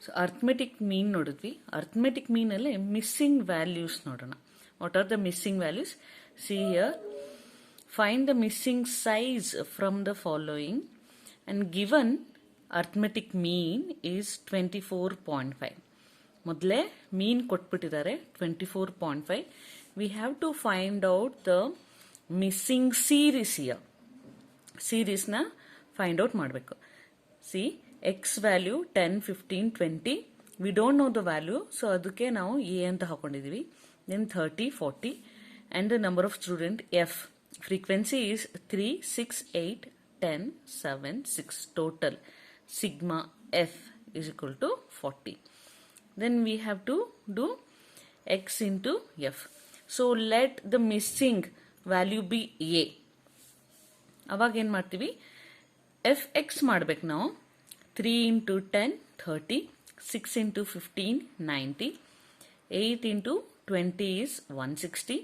So arithmetic mean ನೋಡಿದ್ವಿ. Arithmetic ಮೀನಲ್ಲಿ missing values ನೋಡೋಣ. What are the missing values? See here, find the missing size from the following and given arithmetic mean is 24.5. ಮೊದಲೇ ಮೀನ್ ಕೊಟ್ಬಿಟ್ಟಿದ್ದಾರೆ 24.5. we have to find out the missing series here. ಸೀರೀಸ್ನ find out ಮಾಡಬೇಕು. See x value 10, 15, 20. We don't know the value, so ಅದಕ್ಕೆ ನಾವು A ಅಂತ ಹಾಕೊಂಡಿದೀವಿ. Then 30, 40 and the number of student F. Frequency is 3, 6, 8, 10, 7, 6. Total sigma F is equal to 40. Then we have to do X into F. So let the missing value be A. ಅವಾಗ ಏನು ಮಾಡ್ತೀವಿ? Fx ಮಾಡ್ಬೇಕು ನಾವು. 3 into 10, 30. 6 into 15, 90. 8 into 20 is 160.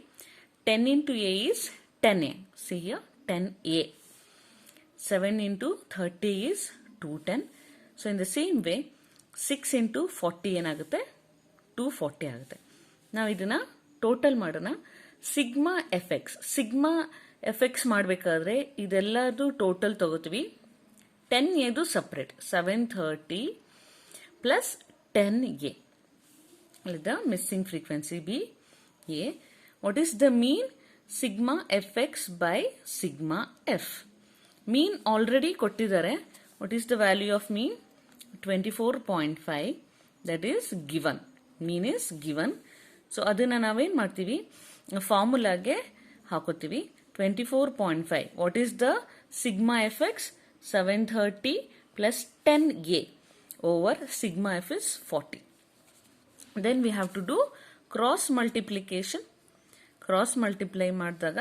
10 into A is 10A. See here, 10A. 7 into 30 is 210. So in the same way, 6 into 40 ಏನಾಗುತ್ತೆ? 240 ಆಗುತ್ತೆ. ನಾವು ಇದನ್ನ total ಮಾಡೋಣ. Sigma F X. Sigma F X ಮಾಡಬೇಕಾದ್ರೆ ಇದೆಲ್ಲದು ಟೋಟಲ್ ತಗೋತೀವಿ. 10A separate. 730 plus 10A. The missing frequency be A. What is the mean? Sigma fx by sigma f. Mean already ಕೊಟ್ಟಿದ್ದಾರೆ. What is the value of mean? 24.5. That is given. Mean is given. So ಅದನ್ನ ನಾವೇನ್ ಮಾಡ್ತೀವಿ? ಫಾರ್ಮುಲಾಗೆ ಹಾಕೋತೀವಿ. 24.5. What is the sigma fx? 730 plus 10A over sigma f is 40. Then we have to do cross multiplication. Cross multiply ಮಾಡಿದಾಗ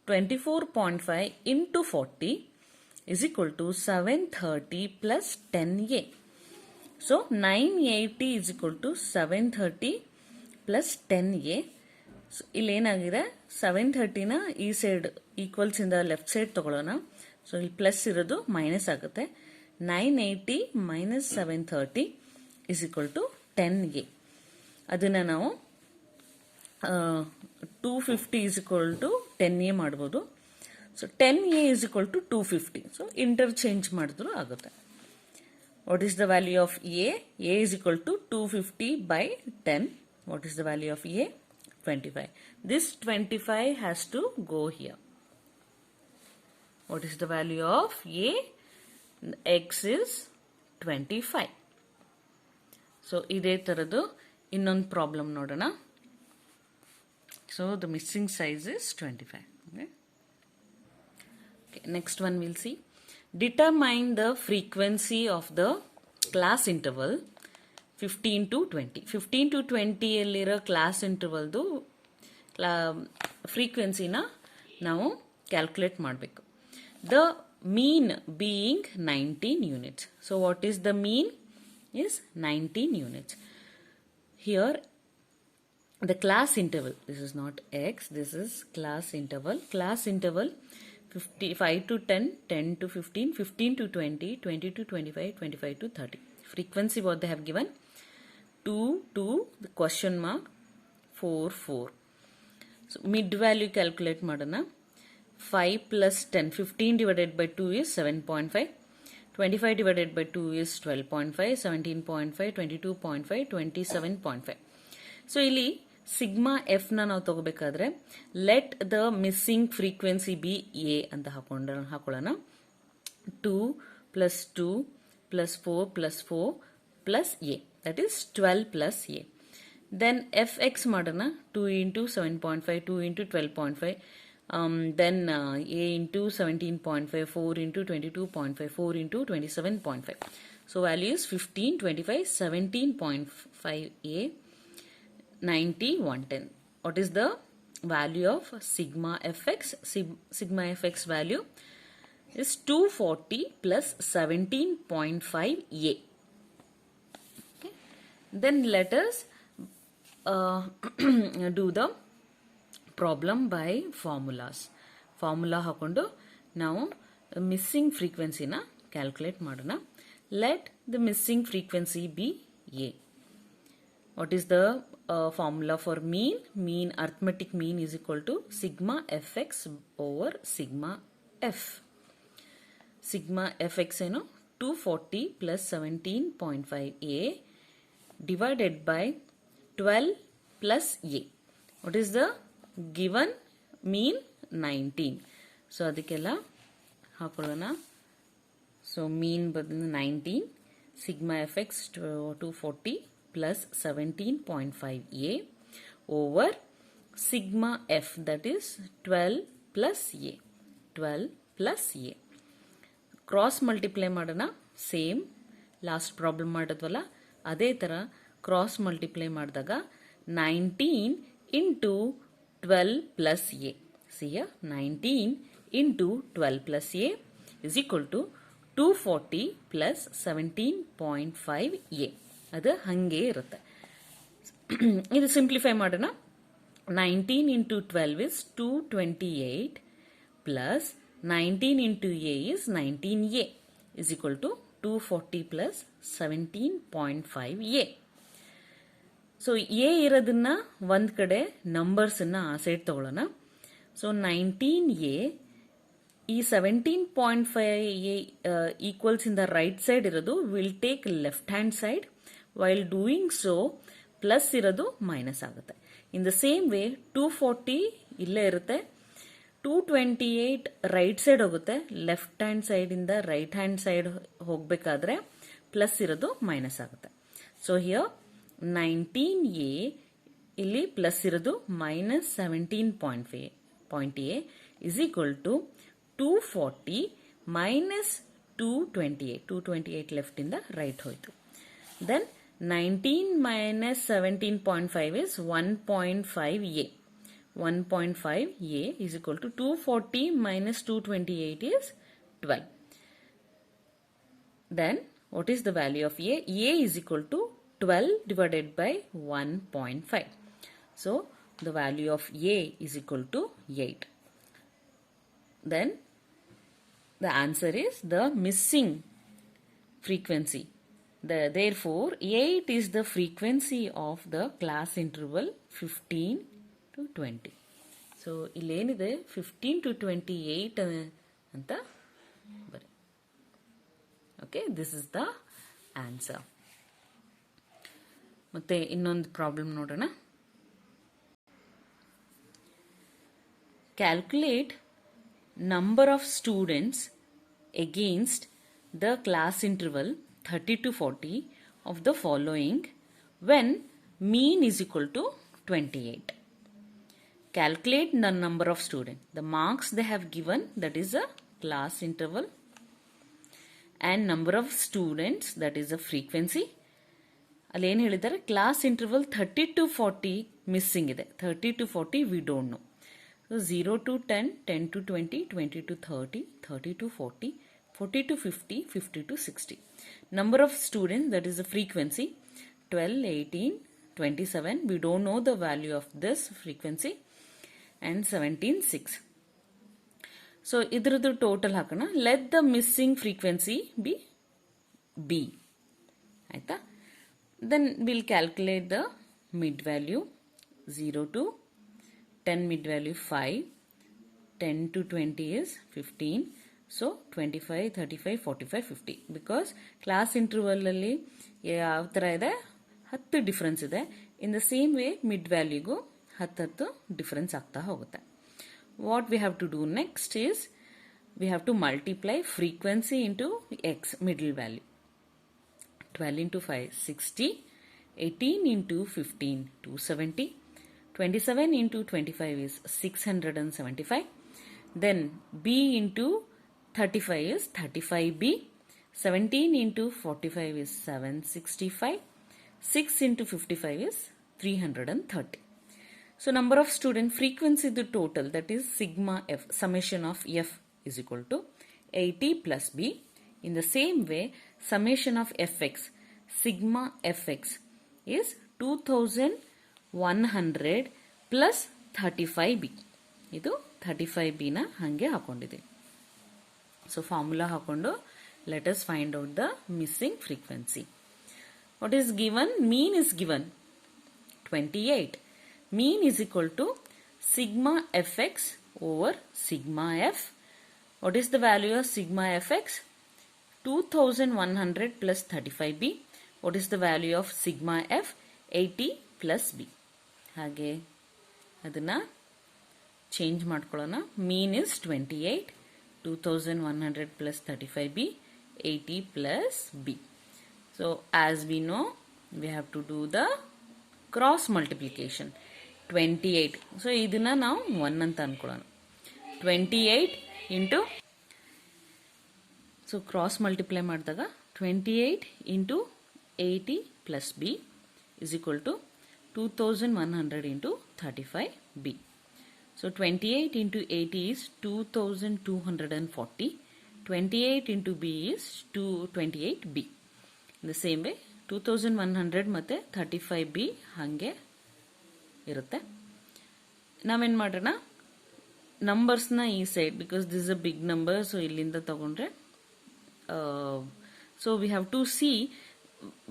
24.5 into 40 is equal to 730 plus 10A. So 980 is equal to 730 plus 10A. So ಇಲ್ಲಿ ಏನಾಗಿದೆ? 730ನ ಈ side equals ಇಂದ left side ತಗೊಳ್ಳೋಣ. So ಇಲ್ಲಿ plus ಇರೋದು minus ಆಗುತ್ತೆ. 980 minus 730 is equal to 10A. ಅದನ್ನ ನಾವು 250 is equal to 10A ಮಾಡ್ಬೋದು. So 10A is equal to 250. So interchange ಮಾಡಿದ್ರು ಆಗುತ್ತೆ. What is the value of A? A is equal to 250 by 10. What is the value of A? 25. This 25 has to go here. What is the value of A? X is 25. So ಇದೇ ತರದ್ದು ಇನ್ನೊಂದು problem ನೋಡೋಣ. So the missing size is 25. Okay, next one we'll see. Determine the frequency of the class interval 15 to 20. 15 to 20 ಎಲ್ಲಿರೋ class ಇಂಟರ್ವಲ್ದು ಫ್ರೀಕ್ವೆನ್ಸಿನ ನಾವು calculate ಮಾಡಬೇಕು. The mean being 19 units. So what is the mean? Is 19 units. Here the class interval, this is not x, this is class interval. Class interval 5 to 10, 10 to 15, 15 to 20, 20 to 25, 25 to 30. Frequency what they have given? 2 to the question mark 4, 4. So mid value calculate madana. 5 plus 10, 15 divided by 2 is 7.5. 25 divided by 2 is 12.5, 17.5, 22.5, 27.5. So ಇಲ್ಲಿ sigma F ನ ನಾವು ತಗೋಬೇಕಾದ್ರೆ let the missing frequency B A ಅಂತ ಹಾಕೊಳ್ಳೋಣ. 2 plus 2 plus 4 plus 4 plus a, that is 12 plus a. Then fx ಮಾಡೋಣ. 2 into 7.5, 2 into 12.5, then a into 17.5, 4 into 22.5, 4 into 27.5. So value is 15, 25, 17.5a, 90, 110. What is the value of sigma fx? Sigma fx value is 240 plus 17.5a. Okay. Then let us do the problem by formulas. Formula ಹಾಕೊಂಡು ನಾವು missing ಫ್ರೀಕ್ವೆನ್ಸಿನ calculate ಮಾಡೋಣ. let the missing frequency be A. What is the formula for mean? Mean, arithmetic mean is equal to sigma fx over sigma f. Sigma fx ಏನು 240 plus 17.5a divided by 12 plus a. What is the given mean? 19. So ಅದಕ್ಕೆಲ್ಲ ಹಾಕೊಳ್ಳೋಣ. So mean ಬದಲು 19, sigma fx 240 plus 17.5a over sigma f, that is 12 plus a. 12 plus a. Cross multiply ಮಾಡೋಣ. Same last problem ಮಾಡಿದ್ವಲ್ಲ ಅದೇ ಥರ cross multiply ಮಾಡಿದಾಗ 19 into 12 plus a. See here, 19 into 12 plus a is equal to 240 plus 17.5a. ಅದು ಹಾಗೆ ಇರುತ್ತೆ. ಇದು simplify ಮಾಡೋಣ. 19 into 12 is 228 plus 19 into a is 19a is equal to 240 plus 17.5a. So A ಇರೋದನ್ನ ಒಂದು ಕಡೆ ನಂಬರ್ಸನ್ನು ಆ ಸೈಡ್ ತಗೊಳ್ಳೋಣ. ಸೊ 19a ಈ 17.5a equals in the right side ಇರೋದು will take left hand side, while doing so plus ಇರೋದು minus ಆಗುತ್ತೆ. In the same way 240 ಇಲ್ಲೇ ಇರುತ್ತೆ, 228 ರೈಟ್ ಸೈಡ್ ಹೋಗುತ್ತೆ, ಲೆಫ್ಟ್ ಹ್ಯಾಂಡ್ ಸೈಡ್ ಇಂದ ರೈಟ್ ಹ್ಯಾಂಡ್ ಸೈಡ್ ಹೋಗಬೇಕಾದ್ರೆ ಪ್ಲಸ್ ಇರೋದು ಮೈನಸ್ ಆಗುತ್ತೆ. ಸೊ ಹಿಯರ್ 19a ಇಲ್ಲಿ ಪ್ಲಸ್ ಇರೋದು minus 17.5a is equal to 240 minus 228 left ಇಂದ ರೈಟ್ ಹೋಯ್ತು. Then 19 minus 17.5 is 1.5a. 1.5a is equal to 240 minus 228 is 12. Then what is the value of a? A is equal to 12 divided by 1.5. So the value of a is equal to 8. Then the answer is the missing frequency. Therefore 8 is the frequency of the class interval 15 to 20. So illénide 15 to 28 anta bari. Okay, this is the answer. ಮತ್ತೆ ಇನ್ನೊಂದು problem ನೋಡೋಣ. Calculate number of students against the class interval 30 to 40 of the following when mean is equal to 28. Calculate the number of students. The marks they have given, that is a class interval, and number of students, that is a frequency. ಅಲ್ಲಿ ಏನು ಹೇಳಿದ್ದಾರೆ, class interval 30 to 40 missing ಇದೆ. 30 to 40 V don't no. So 0 to 10, 10 to 20, 20 to 30, 30 to 40, 40 to 50, 50 to 60. Number of students, that is the frequency, 12, 18, 27. We don't know the value of this frequency. And 17, 6. So ಇದ್ರದ್ದು total ಹಾಕೋಣ. Let the missing frequency B B. ಆಯ್ತಾ? Then we'll calculate the mid value. 0 to 10 mid value 5, 10 to 20 is 15, so 25, 35, 45, 50. Because class interval alli ಯಾವ ಥರ ಇದೆ, 10 difference ಇದೆ. In the same way mid ವ್ಯಾಲ್ಯೂಗೂ 10 difference ಆಗ್ತಾ ಹೋಗುತ್ತೆ. What we have to do next is we have to multiply frequency into x, middle value. 12 into 5, 60. 18 into 15, 270. 27 into 25 is 675. Then b into 35 is 35b. 17 into 45 is 765. 6 into 55 is 330. So number of student, frequency the total, that is sigma f, summation of f is equal to 80 plus b. In the same way, summation of fx, sigma fx is 2100 plus 35b. ಇದು 35b ನ ಹಾಗೆ ಹಾಕೊಂಡಿದೆ. So formula ಹಾಕೊಂಡು Let us find out the missing frequency. What is given? Mean is given 28. Mean is equal to sigma fx over sigma f. What is the value of sigma fx? 2100 plus 35b. What is the value of sigma f? 80 plus b. ಹಾಗೆ ಅದನ್ನು change ಮಾಡ್ಕೊಳ್ಳೋಣ. Mean is 28, 2100 plus 35b, 80 plus b. So as we know, we have to do the cross multiplication. 28. So ಇದನ್ನ ನಾವು 1 ಅಂತ ಅನ್ಕೊಳ್ಳೋಣ. 28 into, so cross multiply ಮಾಡಿದಾಗ 28 into 80 plus b is equal to 2100 into 35b. So 28 into 80 is 2240. 28 into b is 228b. In the same way 2100 ಮತ್ತೆ 35b ಹಾಗೆ ಇರುತ್ತೆ. ನಾವೇನು ಮಾಡೋಣ, ನಂಬರ್ಸ್ನ ಈ side, because this is a big number, so ಇಲ್ಲಿಂದ ತಗೊಂಡ್ರೆ so we have to see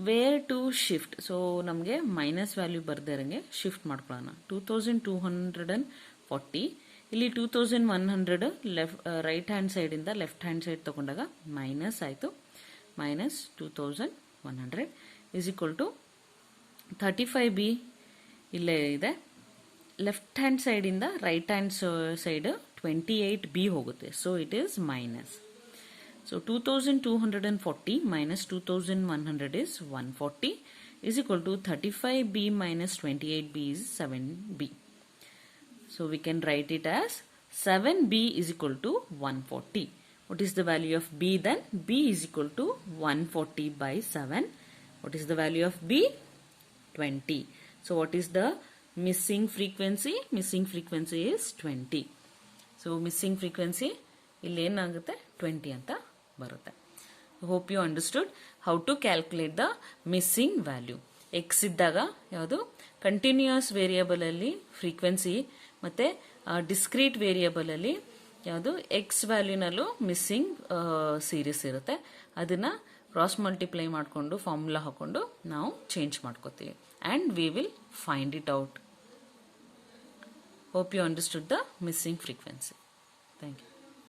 where to shift. So ನಮಗೆ ಮೈನಸ್ ವ್ಯಾಲ್ಯೂ ಬರ್ದಿರಂಗೆ ಶಿಫ್ಟ್ ಮಾಡ್ಕೊಳ್ಳೋಣ. 2240 ಇಲ್ಲಿ 2100 ರೈಟ್ ಹ್ಯಾಂಡ್ ಸೈಡಿಂದ ಲೆಫ್ಟ್ ಹ್ಯಾಂಡ್ ಸೈಡ್ ತಗೊಂಡಾಗ ಮೈನಸ್ ಆಯಿತು. Minus 2100 is equal to 35b ಇಲ್ಲೇ ಇದೆ. ಲೆಫ್ಟ್ ಹ್ಯಾಂಡ್ ಸೈಡಿಂದ ರೈಟ್ ಹ್ಯಾಂಡ್ ಸೈಡ್ 28b ಹೋಗುತ್ತೆ. So it is minus. So 2240 minus 2100 is 140 is equal to 35b minus 28b is 7b. So we can write it as 7b is equal to 140. What is the value of b then? b is equal to 140 by 7. What is the value of b? 20. So what is the missing frequency? Missing frequency is 20. So missing frequency ಇಲ್ಲಿ ಏನಾಗುತ್ತೆ 20 ಅಂತ ಬರುತ್ತೆ. Hope you understood how to calculate the missing value. X ಇದ್ದಾಗ ಯಾವುದು continuous variable ಅಲ್ಲಿ frequency ಮತ್ತೆ discrete variable ಅಲ್ಲಿ ಯಾವುದು ಎಕ್ಸ್ ವ್ಯಾಲ್ಯೂನಲ್ಲೂ ಮಿಸ್ಸಿಂಗ್ ಸೀರೀಸ್ ಇರುತ್ತೆ. ಅದನ್ನ ಕ್ರಾಸ್ ಮಲ್ಟಿಪ್ಲೈ ಮಾಡಿಕೊಂಡು ಫಾರ್ಮುಲಾ ಹಾಕೊಂಡು ನಾವು ಚೇಂಜ್ ಮಾಡ್ಕೋತೀವಿ and we will find it out. Hope you understood the missing frequency. Thank you.